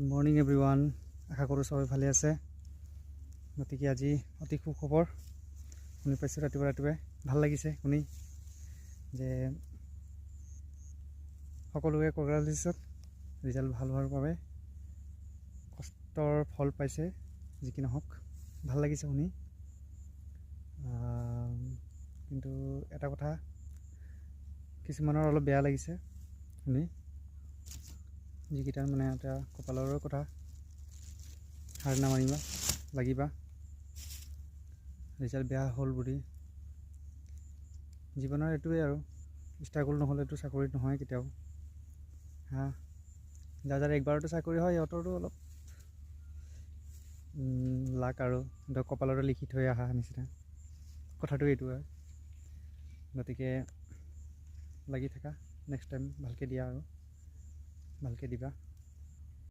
Good morning everyone, আশা কৰোঁ সবাই ভালে আছে। গতিকে আজি অতি সুখবৰ শুনি পাইছোঁ। ৰাতিপুৱাই ভাল লাগিছে শুনি যে সকলোৱে কংগ্ৰেচুলেশ্যন, ৰিজাল্ট ভাল হোৱাৰ বাবে কষ্টৰ ফল পাইছে। যি কি নহওক ভাল লাগিছে শুনি। কিন্তু এটা কথা কিছুমানৰ অলপ বেয়া লাগিছে শুনি, যিকেইটাৰ মানে এটা কপালৰ কথা, হাৰ নামানিবা, লাগিবা। ৰিজাল্ট বেয়া হ'ল বুলি জীৱনৰ এইটোৱে আৰু, ষ্ট্ৰাগল নহ'লেতো চাকৰি নহয় কেতিয়াও। যাৰ একবাৰতো চাকৰি হয় সিহঁতৰতো অলপ লাক আৰু সিহঁতৰ কপালতে লিখি থৈ অহা নিচিনা কথাটো এইটো হয়। গতিকে লাগি থাকা, নেক্সট টাইম ভালকৈ দিয়া আৰু ভালকৈ দিবা।